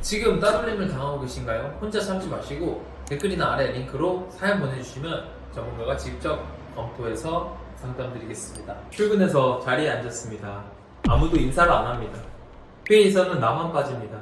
지금 따돌림을 당하고 계신가요? 혼자 참지 마시고 댓글이나 아래 링크로 사연 보내주시면 전문가가 직접 검토해서 상담드리겠습니다. 출근해서 자리에 앉았습니다. 아무도 인사를 안 합니다. 회의에서는 나만 빠집니다.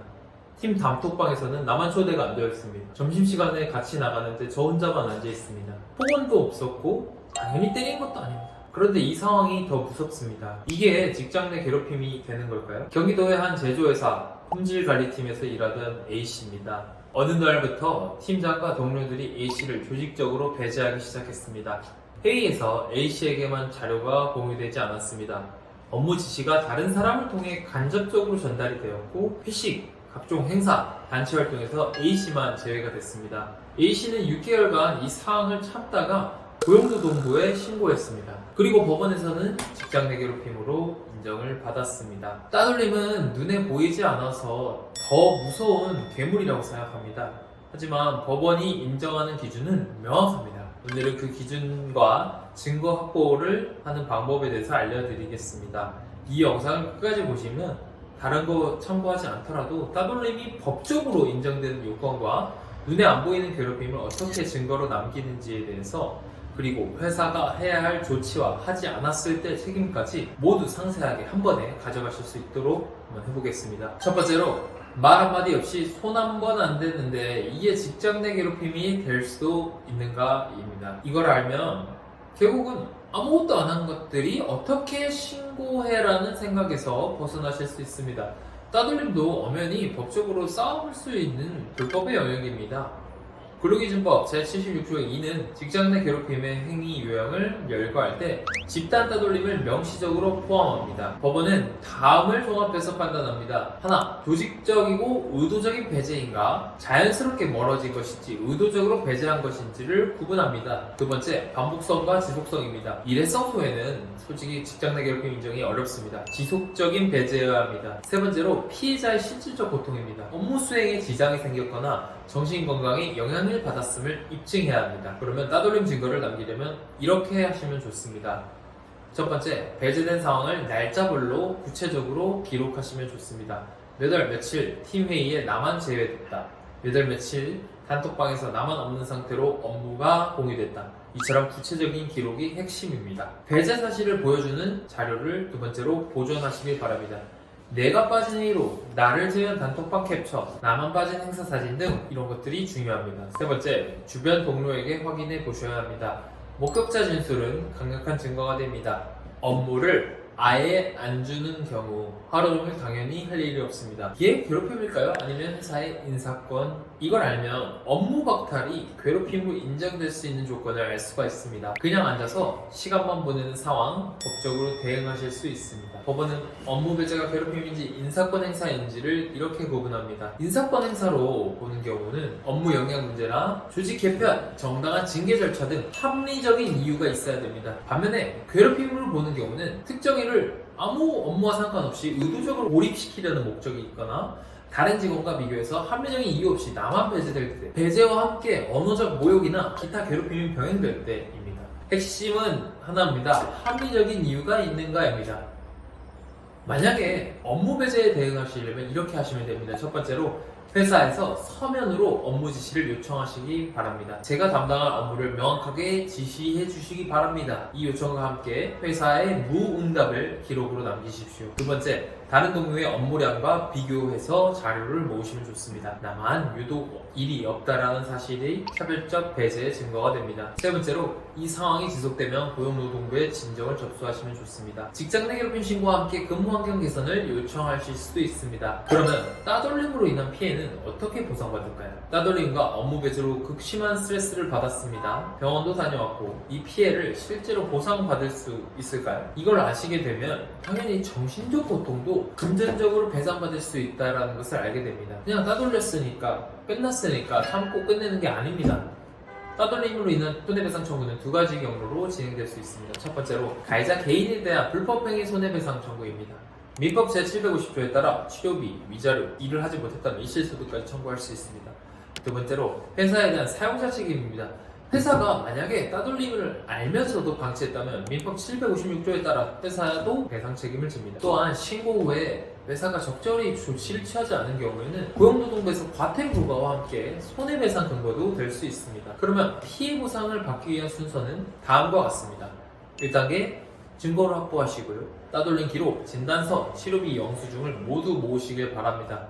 팀 단톡방에서는 나만 초대가 안 되어 있습니다. 점심시간에 같이 나가는데 저 혼자만 앉아 있습니다. 폭언도 없었고 당연히 때린 것도 아닙니다. 그런데 이 상황이 더 무섭습니다. 이게 직장 내 괴롭힘이 되는 걸까요? 경기도의 한 제조회사 품질관리팀에서 일하던 A씨입니다. 어느 날부터 팀장과 동료들이 A씨를 조직적으로 배제하기 시작했습니다. 회의에서 A씨에게만 자료가 공유되지 않았습니다. 업무 지시가 다른 사람을 통해 간접적으로 전달이 되었고 회식, 각종 행사, 단체 활동에서 A씨만 제외가 됐습니다. A씨는 6개월간 이 상황을 참다가 고용노동부에 신고했습니다. 그리고 법원에서는 직장 내 괴롭힘으로 인정을 받았습니다. 따돌림은 눈에 보이지 않아서 더 무서운 괴물이라고 생각합니다. 하지만 법원이 인정하는 기준은 명확합니다. 오늘은 그 기준과 증거 확보를 하는 방법에 대해서 알려드리겠습니다. 이 영상을 끝까지 보시면 다른 거 참고하지 않더라도 따돌림이 법적으로 인정되는 요건과 눈에 안 보이는 괴롭힘을 어떻게 증거로 남기는지에 대해서 그리고 회사가 해야 할 조치와 하지 않았을 때 책임까지 모두 상세하게 한 번에 가져가실 수 있도록 한번 해보겠습니다. 첫 번째로 말 한마디 없이 손 한 번 안 대는데 이게 직장 내 괴롭힘이 될 수도 있는가입니다. 이걸 알면 결국은 아무것도 안 한 것들이 어떻게 신고해라는 생각에서 벗어나실 수 있습니다. 따돌림도 엄연히 법적으로 싸울 수 있는 불법의 영역입니다. 근로기준법 제76조의 2는 직장 내 괴롭힘의 행위 요형을 열거할 때 집단 따돌림을 명시적으로 포함합니다. 법원은 다음을 종합해서 판단합니다. 하나, 조직적이고 의도적인 배제인가 자연스럽게 멀어진 것인지 의도적으로 배제한 것인지를 구분합니다. 두 번째, 반복성과 지속성입니다. 일회성 소외는 솔직히 직장 내 괴롭힘 인정이 어렵습니다. 지속적인 배제여야 합니다. 세 번째로, 피해자의 실질적 고통입니다. 업무 수행에 지장이 생겼거나 정신건강에 영향을 받았음을 입증해야 합니다. 그러면 따돌림 증거를 남기려면 이렇게 하시면 좋습니다. 첫 번째, 배제된 상황을 날짜별로 구체적으로 기록하시면 좋습니다. 몇 월 며칠 팀 회의에 나만 제외됐다. 몇 월 며칠 단톡방에서 나만 없는 상태로 업무가 공유됐다. 이처럼 구체적인 기록이 핵심입니다. 배제 사실을 보여주는 자료를 두 번째로 보존하시길 바랍니다. 내가 빠진 회의로 나를 제외한 단톡방 캡처, 나만 빠진 행사 사진 등 이런 것들이 중요합니다. 세 번째, 주변 동료에게 확인해 보셔야 합니다. 목격자 진술은 강력한 증거가 됩니다. 업무를 아예 안 주는 경우 하루 종일 당연히 할 일이 없습니다. 이게 괴롭힘일까요? 아니면 회사의 인사권? 이걸 알면 업무 박탈이 괴롭힘으로 인정될 수 있는 조건을 알 수가 있습니다. 그냥 앉아서 시간만 보내는 상황, 법적으로 대응하실 수 있습니다. 법원은 업무 배제가 괴롭힘인지 인사권 행사인지를 이렇게 구분합니다. 인사권 행사로 보는 경우는 업무 영향 문제나 조직 개편, 정당한 징계 절차 등 합리적인 이유가 있어야 됩니다. 반면에 괴롭힘으로 보는 경우는 특정 일을 아무 업무와 상관없이 의도적으로 몰입시키려는 목적이 있거나 다른 직원과 비교해서 합리적인 이유 없이 나만 배제될 때, 배제와 함께 언어적 모욕이나 기타 괴롭힘이 병행될 때입니다. 핵심은 하나입니다. 합리적인 이유가 있는가입니다. 만약에 업무 배제에 대응하시려면 이렇게 하시면 됩니다. 첫 번째로, 회사에서 서면으로 업무 지시를 요청하시기 바랍니다. 제가 담당할 업무를 명확하게 지시해 주시기 바랍니다. 이 요청과 함께 회사의 무응답을 기록으로 남기십시오. 두 번째, 다른 동료의 업무량과 비교해서 자료를 모으시면 좋습니다. 나만 유독 일이 없다라는 사실이 차별적 배제의 증거가 됩니다. 세 번째로, 이 상황이 지속되면 고용노동부에 진정을 접수하시면 좋습니다. 직장 내 괴롭힘 신고와 함께 근무 환경 개선을 요청하실 수도 있습니다. 그러면 따돌림으로 인한 피해는 어떻게 보상받을까요? 따돌림과 업무 배제로 극심한 스트레스를 받았습니다. 병원도 다녀왔고 이 피해를 실제로 보상받을 수 있을까요? 이걸 아시게 되면 당연히 정신적 고통도 금전적으로 배상받을 수 있다는 것을 알게 됩니다. 그냥 따돌렸으니까 끝났으니까 참고 끝내는 게 아닙니다. 따돌림으로 인한 손해배상 청구는 두 가지 경로로 진행될 수 있습니다. 첫 번째로, 가해자 개인에 대한 불법행위 손해배상 청구입니다. 민법 제750조에 따라 치료비, 위자료, 일을 하지 못했다면 일실소득까지 청구할 수 있습니다. 두 번째로, 회사에 대한 사용자 책임입니다. 회사가 만약에 따돌림을 알면서도 방치했다면 민법 756조에 따라 회사도 배상 책임을 집니다. 또한 신고 후에 회사가 적절히 조치를 취하지 않은 경우에는 고용노동부에서 과태료 부과와 함께 손해배상 근거도 될 수 있습니다. 그러면 피해 보상을 받기 위한 순서는 다음과 같습니다. 1단계 증거를 확보하시고요. 따돌린 기록, 진단서, 치료비 영수증을 모두 모으시길 바랍니다.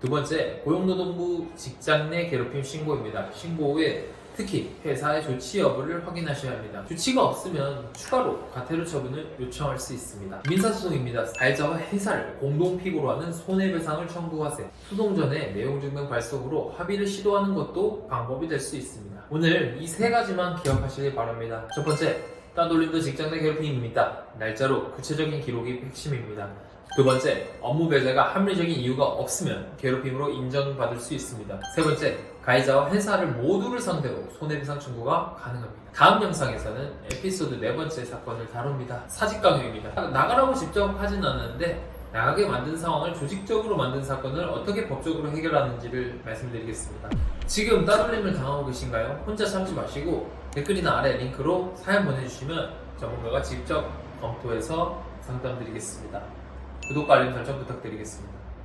두 번째, 고용노동부 직장 내 괴롭힘 신고입니다. 신고 후에 특히 회사의 조치 여부를 확인하셔야 합니다. 조치가 없으면 추가로 과태료 처분을 요청할 수 있습니다. 민사소송입니다. 가해자와 회사를 공동 피고로 하는 손해배상을 청구하세요. 소송 전에 내용 증명 발송으로 합의를 시도하는 것도 방법이 될 수 있습니다. 오늘 이 세 가지만 기억하시길 바랍니다. 첫 번째, 따돌림도 직장 내 괴롭힘입니다. 날짜로 구체적인 기록이 핵심입니다. 두 번째, 업무 배제가 합리적인 이유가 없으면 괴롭힘으로 인정받을 수 있습니다. 세 번째, 가해자와 회사를 모두를 상대로 손해배상 청구가 가능합니다. 다음 영상에서는 에피소드 네 번째 사건을 다룹니다. 사직 강요입니다. 나가라고 직접 하진 않았는데 나가게 만든 상황을 조직적으로 만든 사건을 어떻게 법적으로 해결하는지를 말씀드리겠습니다. 지금 따돌림을 당하고 계신가요? 혼자 참지 마시고 댓글이나 아래 링크로 사연 보내주시면 전문가가 직접 검토해서 상담드리겠습니다. 구독과 알림 설정 부탁드리겠습니다.